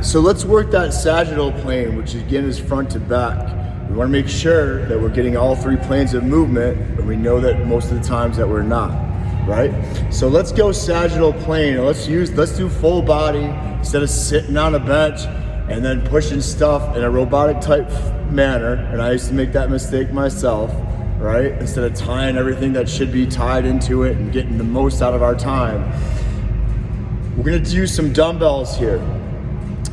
So let's work that sagittal plane, which again is front to back. We want to make sure that we're getting all three planes of movement, and we know that most of the times that we're not, right? So let's go sagittal plane. Let's do full body instead of sitting on a bench and then pushing stuff in a robotic type manner. And I used to make that mistake myself, right? Instead of tying everything that should be tied into it and getting the most out of our time. We're gonna do some dumbbells here.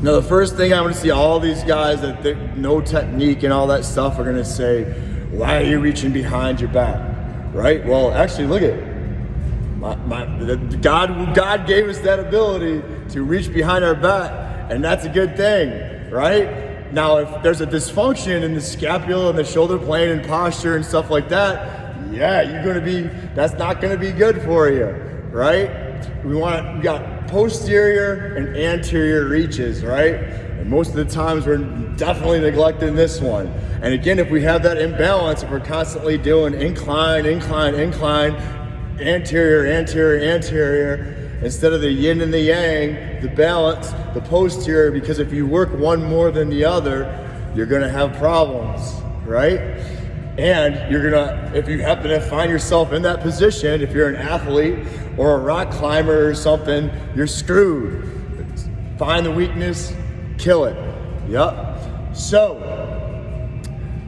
Now the first thing I want to see all these guys that know technique and all that stuff are gonna say, why are you reaching behind your back, right? Well, actually look at God gave us that ability to reach behind our back, and that's a good thing, right? Now if there's a dysfunction in the scapula and the shoulder plane and posture and stuff like that, yeah, that's not gonna be good for you, right? We got posterior and anterior reaches, right? And most of the times we're definitely neglecting this one. And again, if we have that imbalance, if we're constantly doing incline, incline, incline, anterior, anterior, anterior, instead of the yin and the yang, the balance, the posterior, because if you work one more than the other, you're gonna have problems, right? And if you happen to find yourself in that position, if you're an athlete or a rock climber or something, you're screwed. Find the weakness, kill it. Yep. So,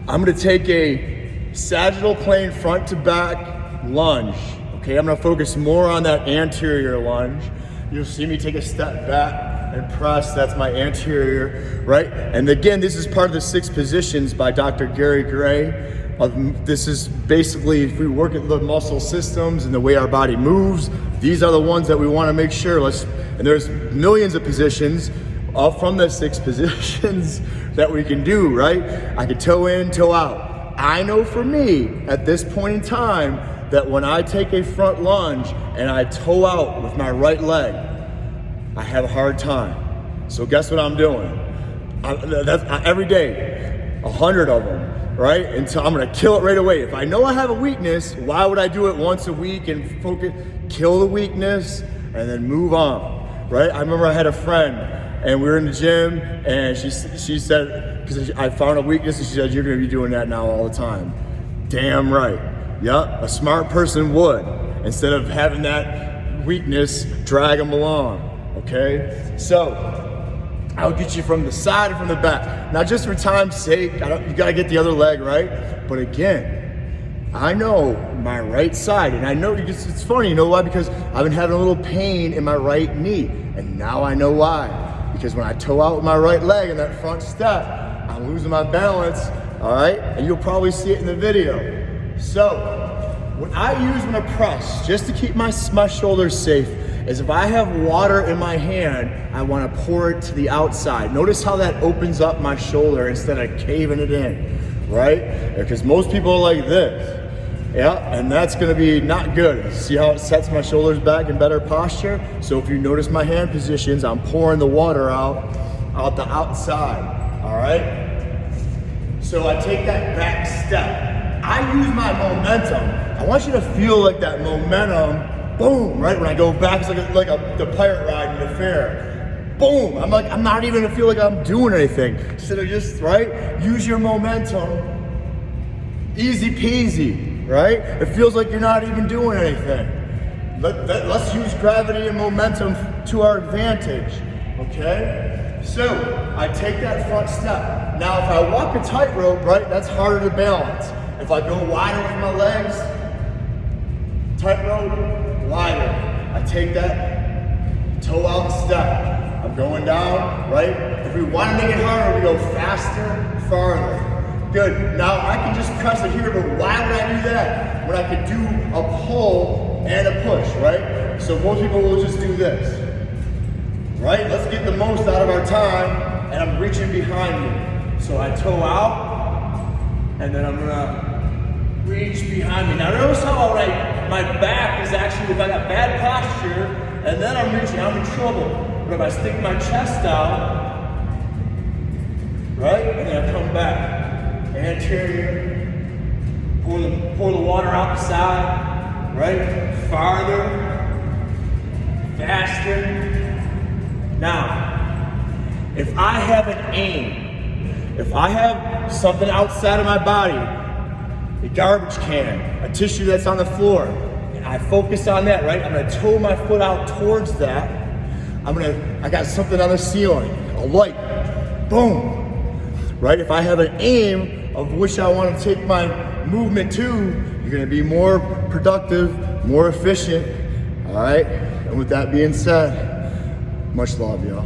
I'm gonna take a sagittal plane front to back lunge. Okay, I'm gonna focus more on that anterior lunge. You'll see me take a step back and press, that's my anterior, right? And again, this is part of the 6 positions by Dr. Gary Gray. This is basically, if we work at the muscle systems and the way our body moves, these are the ones that we want to make sure. And there's millions of positions from the 6 positions that we can do, right? I can toe in, toe out. I know for me, at this point in time, that when I take a front lunge and I toe out with my right leg, I have a hard time. So guess what I'm doing? Every day, 100 of them. Right? Until I'm gonna kill it right away. If I know I have a weakness, why would I do it once a week and focus, kill the weakness and then move on, right? I remember I had a friend and we were in the gym and she said, because I found a weakness and she said, you're gonna be doing that now all the time. Damn right. Yep, a smart person would, instead of having that weakness drag them along, okay? So, I'll get you from the side and from the back. Now, just for time's sake, you gotta get the other leg, right? But again, I know my right side, and I know it's funny, you know why? Because I've been having a little pain in my right knee, and now I know why. Because when I toe out with my right leg in that front step, I'm losing my balance, all right? And you'll probably see it in the video. So, what I use when I press, just to keep my shoulders safe, is if I have water in my hand, I want to pour it to the outside. Notice how that opens up my shoulder instead of caving it in, right? Because most people are like this. Yeah, and that's gonna be not good. See how it sets my shoulders back in better posture? So if you notice my hand positions, I'm pouring the water out the outside, all right? So I take that back step. I use my momentum. I want you to feel like that momentum. Boom, right? When I go back, it's like the pirate ride in the fair. Boom, I'm not even gonna feel like I'm doing anything. Instead of just, right? Use your momentum. Easy peasy, right? It feels like you're not even doing anything. Let's use gravity and momentum to our advantage, okay? So, I take that front step. Now, if I walk a tightrope, right, that's harder to balance. If I go wider with my legs, tightrope, wider. I take that toe out step. I'm going down, right? If we want to make it harder, we go faster, farther. Good. Now I can just press it here, but why would I do that? When I could do a pull and a push, right? So most people will just do this, right? Let's get the most out of our time, and I'm reaching behind me. So I toe out, and then I'm gonna reach behind me. Now notice how my back is actually, if I got bad posture, and then I'm reaching, I'm in trouble. But if I stick my chest out, right, and then I come back, anterior, pour the water out the side, right, farther, faster. Now, If I have an aim, if I have something outside of my body, a garbage can, a tissue that's on the floor, and I focus on that, right? I'm gonna toe my foot out towards that. I got something on the ceiling, a light, boom, right? If I have an aim of which I want to take my movement to, you're gonna be more productive, more efficient, all right? And with that being said, much love, y'all.